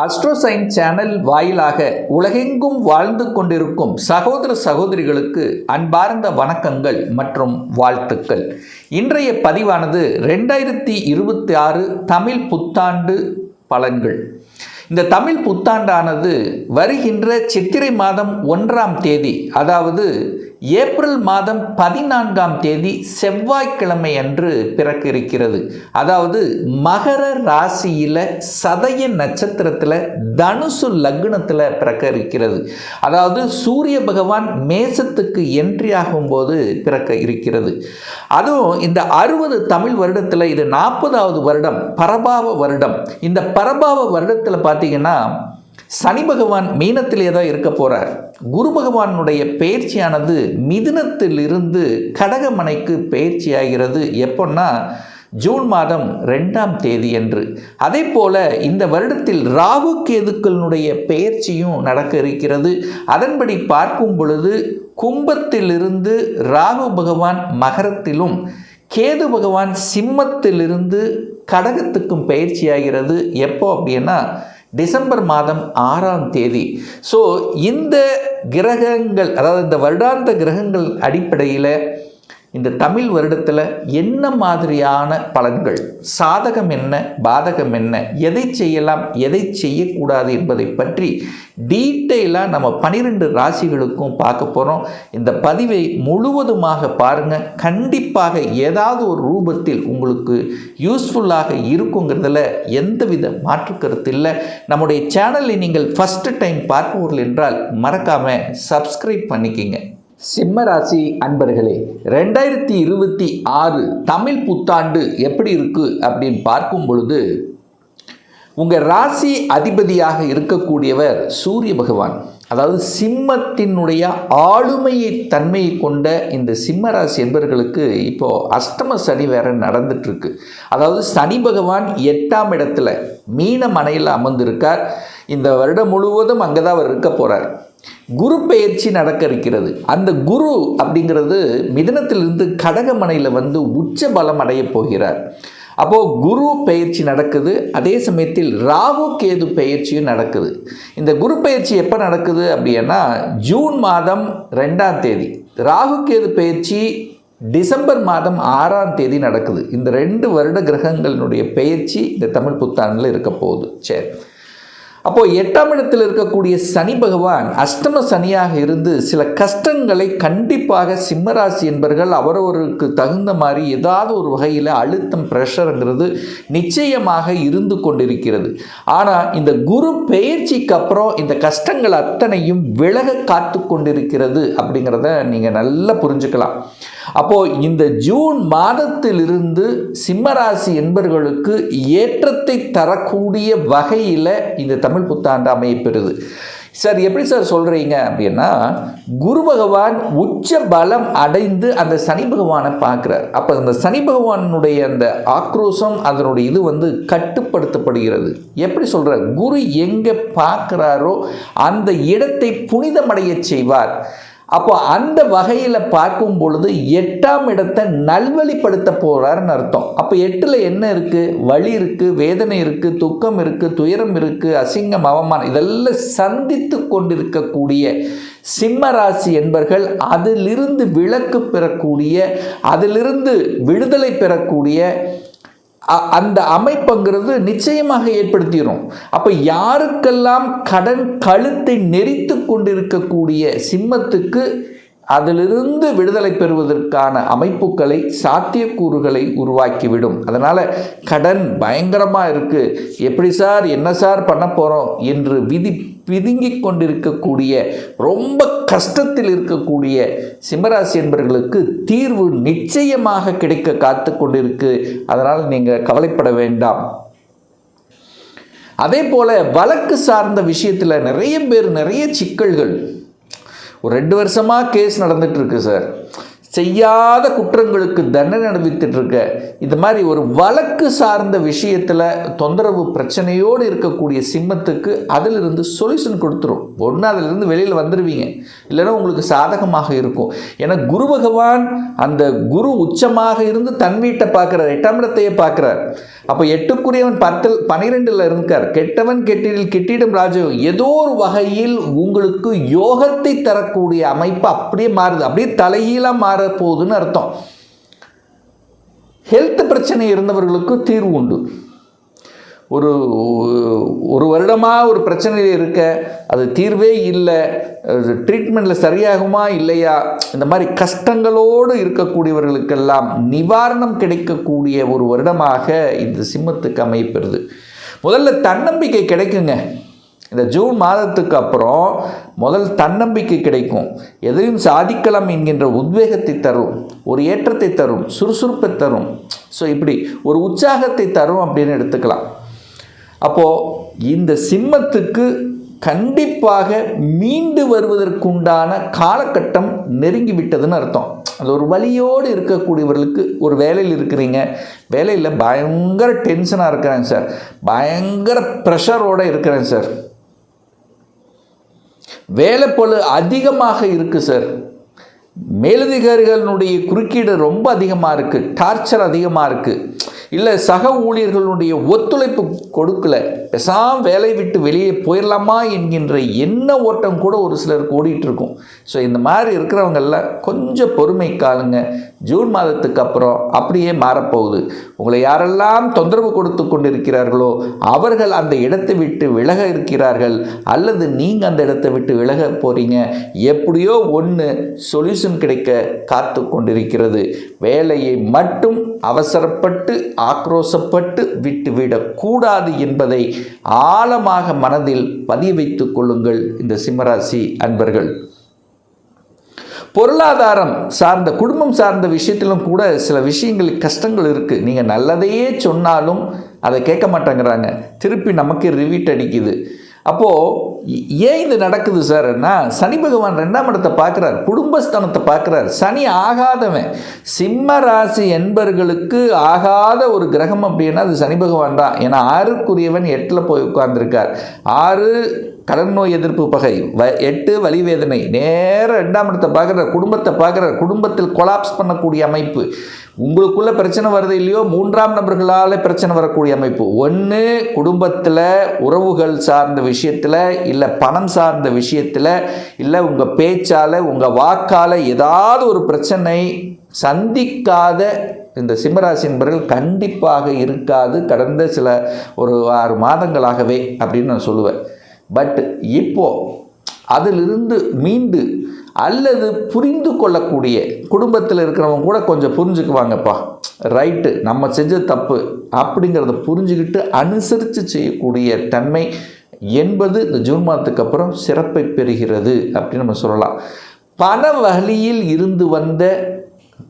அஸ்ட்ரோசைன் channel வாயிலாக உலகெங்கும் வாழ்ந்து கொண்டிருக்கும் சகோதர சகோதரிகளுக்கு அன்பார்ந்த வணக்கங்கள் மற்றும் வாழ்த்துக்கள். இன்றைய பதிவானது 2026 தமிழ் புத்தாண்டு பலன்கள். இந்த தமிழ் புத்தாண்டானது வருகின்ற சித்திரை மாதம் 1ஆம் தேதி, அதாவது ஏப்ரல் மாதம் 14ஆம் தேதி செவ்வாய்க்கிழமை அன்று பிறக்க இருக்கிறது. அதாவது மகர ராசியில் சதய நட்சத்திரத்தில் தனுசு லக்னத்தில் பிறக்க இருக்கிறது. அதாவது சூரிய பகவான் மேசத்துக்கு என்ட்ரி ஆகும்போது பிறக்க இருக்கிறது. அதுவும் இந்த 60 தமிழ் வருடத்தில் இது 40வது வருடம், பரபாவ வருடம். இந்த பரபாவ வருடத்தில் பார்த்தீங்கன்னா சனி பகவான் மீனத்திலே தான் இருக்க போகிறார். குரு பகவானுடைய பயிற்சியானது மிதுனத்திலிருந்து கடகமனைக்கு பயிற்சி ஆகிறது. எப்போன்னா ஜூன் மாதம் 2ஆம் தேதி அன்று. அதே போல இந்த வருடத்தில் ராகு கேதுக்களுடைய பெயர்ச்சியும் நடக்க இருக்கிறது. அதன்படி பார்க்கும் பொழுது கும்பத்திலிருந்து ராகு பகவான் மகரத்திலும், கேது பகவான் சிம்மத்திலிருந்து கடகத்துக்கும் பயிற்சியாகிறது. எப்போ அப்படின்னா டிசம்பர் மாதம் 6ஆம் தேதி. ஸோ இந்த கிரகங்கள், அதாவது இந்த வருடாந்த கிரகங்கள் அடிப்படையில் இந்த தமிழ் வருடத்தில் என்ன மாதிரியான பலன்கள், சாதகம் என்ன, பாதகம் என்ன, எதை செய்யலாம், எதை செய்யக்கூடாது என்பதை பற்றி டீட்டெயிலாக நம்ம 12 ராசிகளுக்கும் பார்க்க போகிறோம். இந்த பதிவை முழுவதுமாக பாருங்கள். கண்டிப்பாக ஏதாவது ஒரு ரூபத்தில் உங்களுக்கு யூஸ்ஃபுல்லாக இருக்குங்கிறதுல எந்தவித மாற்று கருத்து இல்லை. நம்முடைய சேனலை நீங்கள் ஃபஸ்ட்டு டைம் பார்ப்பவர்கள் என்றால் மறக்காமல் சப்ஸ்கிரைப் பண்ணிக்கிங்க. சிம்ம ராசி அன்பர்களே, 2026 தமிழ் புத்தாண்டு எப்படி இருக்குது அப்படின்னு பார்க்கும் பொழுது, உங்கள் ராசி அதிபதியாக இருக்கக்கூடியவர் சூரிய பகவான். அதாவது சிம்மத்தினுடைய ஆளுமையை தன்மையை கொண்ட இந்த சிம்ம ராசி என்பவர்களுக்கு இப்போது அஷ்டம சனி வேற நடந்துட்டுருக்கு. அதாவது சனி பகவான் 8ஆம் இடத்துல மீன மனையில் அமர்ந்திருக்கார். இந்த வருடம் முழுவதும் அங்கே தான் அவர் இருக்க போகிறார். குரு பெயர்ச்சி நடக்க இருக்கிறது. அந்த குரு அப்படிங்கிறது மிதுனத்திலிருந்து கடகமனையில் வந்து உச்ச பலம் அடைய போகிறார். அப்போது குரு பெயர்ச்சி நடக்குது. அதே சமயத்தில் ராகு கேது பெயர்ச்சியும் நடக்குது. இந்த குரு பெயர்ச்சி எப்போ நடக்குது அப்படின்னா ஜூன் மாதம் 2ஆம் தேதி. ராகு கேது பெயர்ச்சி டிசம்பர் மாதம் 6ஆம் தேதி நடக்குது. இந்த 2 வருட கிரகங்களினுடைய பெயர்ச்சி இந்த தமிழ் புத்தாண்டில் இருக்க போகுது. சரி, அப்போது 8ஆம் இடத்தில் இருக்கக்கூடிய சனி பகவான் அஷ்டம சனியாக இருந்து சில கஷ்டங்களை கண்டிப்பாக சிம்மராசி என்பவர்கள் அவரவருக்கு தகுந்த மாதிரி ஏதாவது ஒரு வகையில் அழுத்தம், ப்ரெஷருங்கிறது நிச்சயமாக இருந்து கொண்டிருக்கிறது. ஆனால் இந்த குரு பெயர்ச்சிக்கு அப்புறம் இந்த கஷ்டங்கள் அத்தனையும் விலக காத்து கொண்டிருக்கிறது அப்படிங்கிறத நீங்கள் நல்லா புரிஞ்சுக்கலாம். அப்போது இந்த ஜூன் மாதத்திலிருந்து சிம்மராசி என்பவர்களுக்கு ஏற்றத்தை தரக்கூடிய வகையில் இந்த தமிழ் புத்தாண்டு அமையப்பெறுது. சார், எப்படி சார் சொல்கிறீங்க அப்படின்னா, குரு பகவான் உச்ச பலம் அடைந்து அந்த சனி பகவானை பார்க்குறார். அப்போ அந்த சனி பகவானுடைய அந்த ஆக்ரோஷம், அதனுடைய இது வந்து கட்டுப்படுத்தப்படுகிறது. எப்படி சொல்கிறார்? குரு எங்கே பார்க்குறாரோ அந்த இடத்தை புனிதமடைய செய்வார். அப்போ அந்த வகையில் பார்க்கும் பொழுது 8ஆம் இடத்தை நல்வழிப்படுத்த போகிறாருன்னு அர்த்தம். அப்போ 8ல் என்ன இருக்குது? வலி இருக்குது, வேதனை இருக்குது, துக்கம் இருக்குது, துயரம் இருக்குது, அசிங்கம், அவமானம், இதெல்லாம் சந்தித்து கொண்டிருக்கக்கூடிய சிம்ம ராசி என்பர்கள் அதிலிருந்து விலக்கு பெறக்கூடிய, அதிலிருந்து விடுதலை பெறக்கூடிய அந்த அமைப்புங்கிறது நிச்சயமாக ஏற்படுத்திடும். அப்போ யாருக்கெல்லாம் கடன் கழுத்தை நெரித்து கொண்டிருக்கக்கூடிய சிம்மத்துக்கு அதிலிருந்து விடுதலை பெறுவதற்கான அமைப்புகளை, சாத்தியக்கூறுகளை உருவாக்கிவிடும். அதனால் கடன் பயங்கரமாக இருக்குது, எப்படி சார், என்ன சார் பண்ண போகிறோம் என்று பிதுங்கிக் கொண்டிருக்கக்கூடிய, ரொம்ப கஷ்டத்தில் இருக்கக்கூடிய சிம்மராசி என்பவர்களுக்கு தீர்வு நிச்சயமாக கிடைக்க காத்து கொண்டிருக்கு. அதனால் நீங்கள் கவலைப்பட வேண்டாம். அதே போல் வழக்கு சார்ந்த விஷயத்தில் நிறைய சிக்கல்கள், ஒரு 2 வருஷமாக கேஸ் நடந்துகிட்ருக்கு சார். செய்யாத குற்றங்களுக்கு தண்டனை அனுபவித்துட்டு இருக்க, இந்த மாதிரி ஒரு வழக்கு சார்ந்த விஷயத்தில் தொந்தரவு பிரச்சனையோடு இருக்கக்கூடிய சிம்மத்துக்கு அதிலிருந்து சொல்யூஷன் கொடுத்துரும். ஒன்று அதிலிருந்து வெளியில் வந்துடுவீங்க, இல்லைன்னா உங்களுக்கு சாதகமாக இருக்கும். ஏன்னா குரு பகவான் அந்த குரு உச்சமாக இருந்து தன் வீட்டை பார்க்குறார், 8ஆம் இடத்தையே பார்க்குறார். அப்போ 8க்குரியவன் 12ல் இருக்கார். கெட்டவன் கெட்டிடில் கெட்டிடும் ராஜயோகம். ஏதோ ஒரு வகையில் உங்களுக்கு யோகத்தை தரக்கூடிய அமைப்பு அப்படியே மாறுது, அப்படியே தலையீழாக மாற போகுதுன்னு அர்த்தம். ஹெல்த் பிரச்சனை இருந்தவர்களுக்கு தீர்வு உண்டு. ஒரு வருடமாக ஒரு பிரச்சனையில் இருக்க, அது தீர்வே இல்லை, ட்ரீட்மெண்ட்டில் சரியாகுமா இல்லையா, இந்த மாதிரி கஷ்டங்களோடு இருக்கக்கூடியவர்களுக்கெல்லாம் நிவாரணம் கிடைக்கக்கூடிய ஒரு வருடமாக இந்த சிம்மத்துக்கு அமைப்பெறுது. முதல்ல தன்னம்பிக்கை கிடைக்குங்க. இந்த ஜூன் மாதத்துக்கு அப்புறம் முதல் தன்னம்பிக்கை கிடைக்கும். எதையும் சாதிக்கலாம் என்கின்ற உத்வேகத்தை தரும், ஒரு ஏற்றத்தை தரும், சுறுசுறுப்பை தரும். ஸோ இப்படி ஒரு உற்சாகத்தை தரும் அப்படின்னு எடுத்துக்கலாம். அப்போது இந்த சிம்மத்துக்கு கண்டிப்பாக மீண்டு வருவதற்குண்டான காலகட்டம் நெருங்கி விட்டதுன்னு அர்த்தம். அது ஒரு வழியோடு இருக்கக்கூடியவர்களுக்கு, ஒரு வேலையில் இருக்கிறீங்க, வேலையில் பயங்கர டென்ஷனாக இருக்கிறேன் சார், பயங்கர ப்ரெஷரோடு இருக்கிறேன் சார், வேலை பளு அதிகமாக இருக்குது சார், மேலதிகாரிகளுடைய குறுக்கீடு ரொம்ப அதிகமாக இருக்குது, டார்ச்சர் அதிகமாக இருக்குது, இல்லை சக ஊழியர்களுடைய ஒத்துழைப்பு கொடுக்கல, பெசாம வேலை விட்டு வெளியே போயிடலாமா என்கின்ற எண்ண ஓட்டம் கூட ஒரு சிலருக்கு ஓடிட்டு இருக்கும். ஸோ இந்த மாதிரி இருக்கிறவங்கெல்லாம் கொஞ்சம் பொறுமை காலுங்க. ஜூன் மாதத்துக்கு அப்புறம் அப்படியே மாறப்போகுது. உங்களை யாரெல்லாம் தொந்தரவு கொடுத்து கொண்டிருக்கிறார்களோ அவர்கள் அந்த இடத்தை விட்டு விலக இருக்கிறார்கள், அல்லது நீங்கள் அந்த இடத்தை விட்டு விலக போகிறீங்க. எப்படியோ ஒன்று சொல்யூஷன் கிடைக்க காத்து கொண்டிருக்கிறது. வேலையை மட்டும் அவசரப்பட்டு ஆக்ரோசப்பட்டு விட்டுவிடக்கூடாது என்பதை ஆழமாக மனதில் பதிய வைத்துக் கொள்ளுங்கள். இந்த சிம்மராசி அன்பர்கள், பொருளாதாரம் சார்ந்த, குடும்பம் சார்ந்த விஷயத்திலும் கூட சில விஷயங்கள் கஷ்டங்கள் இருக்குது. நீங்கள் நல்லதையே சொன்னாலும் அதை கேட்க மாட்டேங்கிறாங்க, திருப்பி நமக்கு ரிவீட் அடிக்குது. அப்போது ஏன் இது நடக்குது சார்னா, சனி பகவான் 2ஆம் இடத்தை பார்க்குறார், குடும்பஸ்தானத்தை பார்க்குறார். சனி ஆகாதவன். சிம்ம ராசி என்பர்களுக்கு ஆகாத ஒரு கிரகம் அப்படின்னா அது சனி பகவான் தான். ஏன்னா 6க்குரியவன் 8ல் போய் உட்கார்ந்துருக்கார். 6 கடன் நோய் எதிர்ப்பு பகை, 8 வலி வேதனை. நேராக 2ஆம் இடத்தை பார்க்குறார், குடும்பத்தை பார்க்குறார். குடும்பத்தில் கொலாப்ஸ் பண்ணக்கூடிய அமைப்பு. உங்களுக்குள்ள பிரச்சனை வருது இல்லையோ, 3ஆம் நபர்களால் பிரச்சனை வரக்கூடிய அமைப்பு. ஒன்று குடும்பத்தில் உறவுகள் சார்ந்த விஷயத்தில், இல்லை பணம் சார்ந்த விஷயத்தில், இல்லை உங்கள் பேச்சால் உங்கள் வாக்கால் ஏதாவது ஒரு பிரச்சனை சந்திக்காத இந்த சிம்மராசி என்பவர்கள் கண்டிப்பாக இருக்காது கடந்த சில ஒரு 6 மாதங்களாகவே அப்படின்னு நான் சொல்லுவேன். பட் இப்போது அதிலிருந்து மீண்டு அல்லது புரிந்து கொள்ளக்கூடிய குடும்பத்தில் இருக்கிறவங்க கூட கொஞ்சம் புரிஞ்சுக்குவாங்கப்பா, ரைட்டு நம்ம செஞ்ச தப்பு அப்படிங்கிறத புரிஞ்சுக்கிட்டு அனுசரித்து செய்யக்கூடிய தன்மை என்பது இந்த ஜூன் மாதத்துக்கு அப்புறம் சிறப்பை பெறுகிறது அப்படின்னு நம்ம சொல்லலாம். பண வழியில் இருந்து வந்த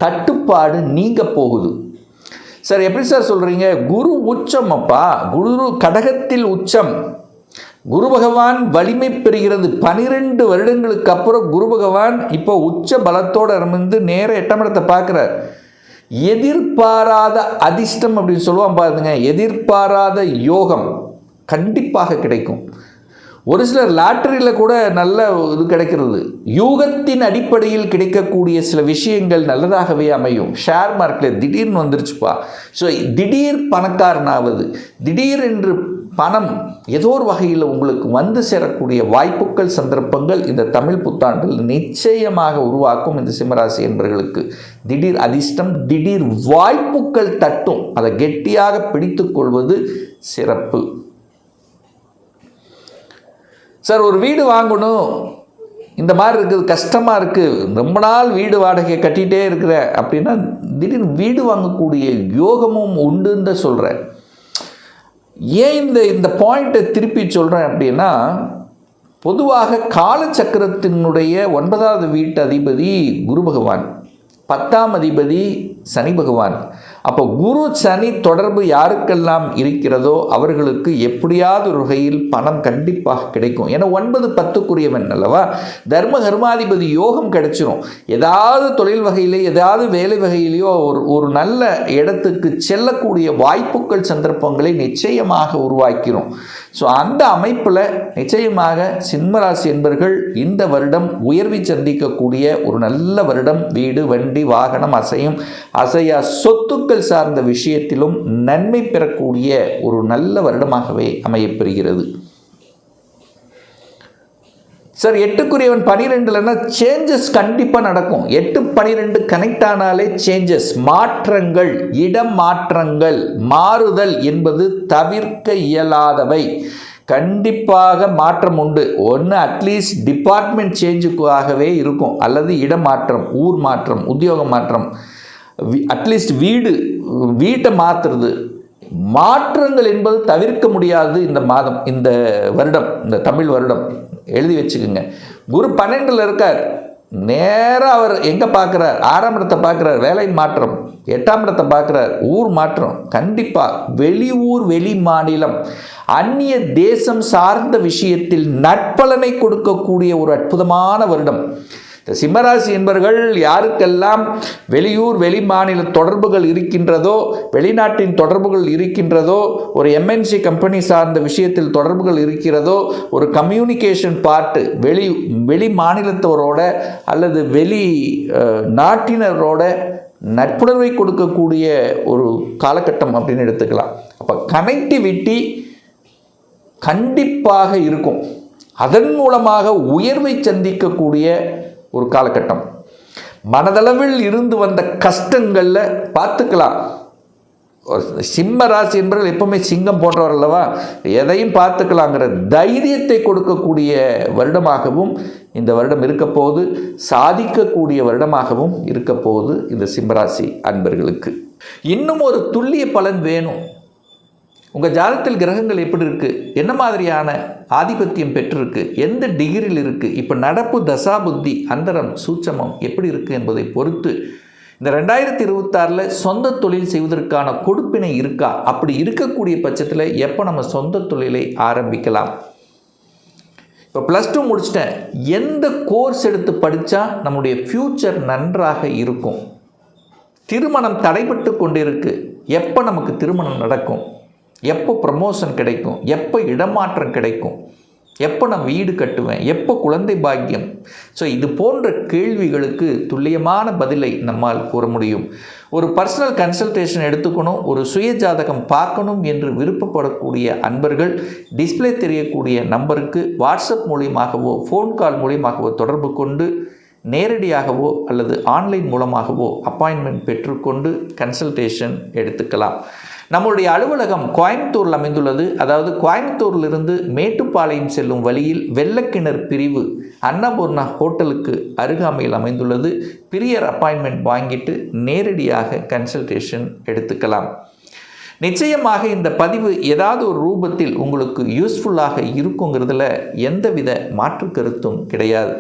தட்டுப்பாடு நீங்க போகுது. சார் எப்படி சார் சொல்கிறீங்க? குரு உச்சம் அப்பா, குரு கடகத்தில் உச்சம். குரு பகவான் வலிமை பெறுகிறது. 12 வருடங்களுக்கு அப்புறம் குரு பகவான் இப்போ உச்ச பலத்தோடு இருந்து நேர 8ஆம் இடத்தை பார்க்குறார். எதிர்பாராத அதிர்ஷ்டம் அப்படின்னு சொல்லுவான் பாருங்க, எதிர்பாராத யோகம் கண்டிப்பாக கிடைக்கும். ஒரு சிலர் லாட்டரியில் கூட நல்ல இது கிடைக்கிறது. யூகத்தின் அடிப்படையில் கிடைக்கக்கூடிய சில விஷயங்கள் நல்லதாகவே அமையும். ஷேர் மார்க்கெட்டில் திடீர்னு வந்துருச்சுப்பா, ஸோ திடீர் பணக்காரனாவது, திடீர் என்று பணம் ஏதோ ஒரு வகையில் உங்களுக்கு வந்து சேரக்கூடிய வாய்ப்புகள், சந்தர்ப்பங்கள் இந்த தமிழ் புத்தாண்டில் நிச்சயமாக உருவாக்கும். இந்த சிம்மராசி என்பவர்களுக்கு திடீர் அதிர்ஷ்டம், திடீர் வாய்ப்புகள் தட்டும். அதை கெட்டியாக பிடித்து கொள்வது சிறப்பு. சார் ஒரு வீடு வாங்கணும், இந்த மாதிரி இருக்குது, கஷ்டமாக இருக்குது, ரொம்ப நாள் வீடு வாடகை கட்டிகிட்டே இருக்கிறேன் அப்படின்னா திடீர்னு வீடு வாங்கக்கூடிய யோகமும் உண்டுன்னு தான் சொல்கிறேன். ஏன் இந்த பாயிண்ட்டை திருப்பி சொல்கிறேன் அப்படின்னா, பொதுவாக காலச்சக்கரத்தினுடைய 9வது வீட்டு அதிபதி குரு பகவான், 10ஆம் அதிபதி சனி பகவான். அப்போ குரு சனி தொடர்பு யாருக்கெல்லாம் இருக்கிறதோ அவர்களுக்கு எப்படியாவது ஒரு வகையில் பணம் கண்டிப்பாக கிடைக்கும். ஏன்னா 9 10க்குரியவன் அல்லவா, தர்ம கர்மாதிபதி யோகம் கிடைச்சிரும். ஏதாவது தொழில் வகையிலே ஏதாவது வேலை வகையிலேயோ ஒரு நல்ல இடத்துக்கு செல்லக்கூடிய வாய்ப்புகள் சந்தர்ப்பங்களை நிச்சயமாக உருவாக்கிறோம். ஸோ அந்த அமைப்பில் நிச்சயமாக சிம்மராசி என்பர்கள் இந்த வருடம் உயர்வை சந்திக்கக்கூடிய ஒரு நல்ல வருடம். வீடு வண்டி வாகனம் அசையா சொத்துக்கள் சார்ந்த விஷயத்திலும் நன்மை பெறக்கூடிய ஒரு நல்ல வருடமாகவே அமையப்பெறுகிறது. சார் 8க்குரியவன் 12லன்னா சேஞ்சஸ் கண்டிப்பாக நடக்கும். 8 12 கனெக்ட் ஆனாலே சேஞ்சஸ், மாற்றங்கள், இடம் மாற்றங்கள், மாறுதல் என்பது தவிர்க்க இயலாதவை. கண்டிப்பாக மாற்றம் உண்டு. ஒன்று அட்லீஸ்ட் டிபார்ட்மெண்ட் சேஞ்சுக்காகவே இருக்கும், அல்லது இடமாற்றம், ஊர் மாற்றம், உத்தியோக மாற்றம், அட்லீஸ்ட் வீட்டை மாற்றுறது. மாற்றங்கள் என்பது தவிர்க்க முடியாது. இந்த மாதம், இந்த வருடம், இந்த தமிழ் வருடம் எழுதி வச்சுக்கோங்க. குரு 12ல் இருக்கார். நேராக அவர் எங்கே பார்க்குறார்? 6ஆம் இடத்தை பார்க்குறார், வேலை மாற்றம். 8ஆம் இடத்தை பார்க்குறார், ஊர் மாற்றம். கண்டிப்பாக வெளியூர், வெளி மாநிலம், அந்நிய தேசம் சார்ந்த விஷயத்தில் நற்பலனை கொடுக்கக்கூடிய ஒரு அற்புதமான வருடம். இந்த சிம்மராசி என்பவர்கள் யாருக்கெல்லாம் வெளியூர் வெளி மாநில தொடர்புகள் இருக்கின்றதோ, வெளிநாட்டின் தொடர்புகள் இருக்கின்றதோ, ஒரு எம்என்சி கம்பெனி சார்ந்த விஷயத்தில் தொடர்புகள் இருக்கிறதோ, ஒரு கம்யூனிகேஷன் பார்ட்டு வெளி மாநிலத்தவரோட அல்லது வெளி நாட்டினரோட நட்புணர்வை கொடுக்கக்கூடிய ஒரு காலகட்டம் அப்படின்னு எடுத்துக்கலாம். அப்போ கனெக்டிவிட்டி கண்டிப்பாக இருக்கும். அதன் மூலமாக உயர்வை சந்திக்கக்கூடிய ஒரு காலகட்டம். மனதளவில் இருந்து வந்த கஷ்டங்களில் பார்த்துக்கலாம். சிம்ம ராசி என்பவர்கள் எப்பவுமே சிங்கம் போன்றவர் அல்லவா, எதையும் பார்த்துக்கலாங்கிற தைரியத்தை கொடுக்கக்கூடிய வருடமாகவும் இந்த வருடம் இருக்க போது, சாதிக்கக்கூடிய வருடமாகவும் இருக்க போது இந்த சிம்மராசி அன்பர்களுக்கு. இன்னும் ஒரு துல்லிய பலன் வேணும். உங்கள் ஜாதகத்தில் கிரகங்கள் எப்படி இருக்குது, என்ன மாதிரியான ஆதிபத்தியம் பெற்றிருக்கு, எந்த டிகிரியில் இருக்குது, இப்போ நடப்பு தசாபுத்தி அந்தரம் சூட்சமம் எப்படி இருக்குது என்பதை பொறுத்து இந்த 2026 சொந்த தொழில் செய்வதற்கான கொடுப்பினை இருக்கா, அப்படி இருக்கக்கூடிய பட்சத்தில் எப்போ நம்ம சொந்த தொழிலை ஆரம்பிக்கலாம். இப்போ +2 முடிச்சிட்டேன், எந்த கோர்ஸ் எடுத்து படித்தா நம்முடைய ஃப்யூச்சர் நன்றாக இருக்கும். திருமணம் தடைபட்டு கொண்டிருக்கு, எப்போ நமக்கு திருமணம் நடக்கும், எப்போ ப்ரமோஷன் கிடைக்கும், எப்போ இடமாற்றம் கிடைக்கும், எப்போ நான் வீடு கட்டுவேன், எப்போ குழந்தை பாக்கியம். ஸோ இது போன்ற கேள்விகளுக்கு துல்லியமான பதிலை நம்மால் கூற முடியும். ஒரு பர்சனல் கன்சல்டேஷன் எடுத்துக்கணும், ஒரு சுய ஜாதகம் பார்க்கணும் என்று விருப்பப்படக்கூடிய அன்பர்கள் டிஸ்பிளே தெரியக்கூடிய நம்பருக்கு வாட்ஸ்அப் மூலியமாகவோ ஃபோன் கால் மூலியமாகவோ தொடர்பு கொண்டு நேரடியாகவோ அல்லது ஆன்லைன் மூலமாகவோ அப்பாயின்மெண்ட் பெற்றுக்கொண்டு கன்சல்டேஷன் எடுத்துக்கலாம். நம்முடைய அலுவலகம் கோயம்புத்தூரில் அமைந்துள்ளது. அதாவது கோயம்புத்தூரிலிருந்து மேட்டுப்பாளையம் செல்லும் வழியில் வெள்ளக்கிணர் பிரிவு அன்னபூர்ணா ஹோட்டலுக்கு அருகாமையில் அமைந்துள்ளது. பிரியர் அப்பாயின்மெண்ட் வாங்கிட்டு நேரடியாக கன்சல்டேஷன் எடுத்துக்கலாம். நிச்சயமாக இந்த பதிவு ஏதாவது ஒரு ரூபத்தில் உங்களுக்கு யூஸ்ஃபுல்லாக இருக்குங்கிறதுல எந்தவித மாற்று கருத்தும் கிடையாது.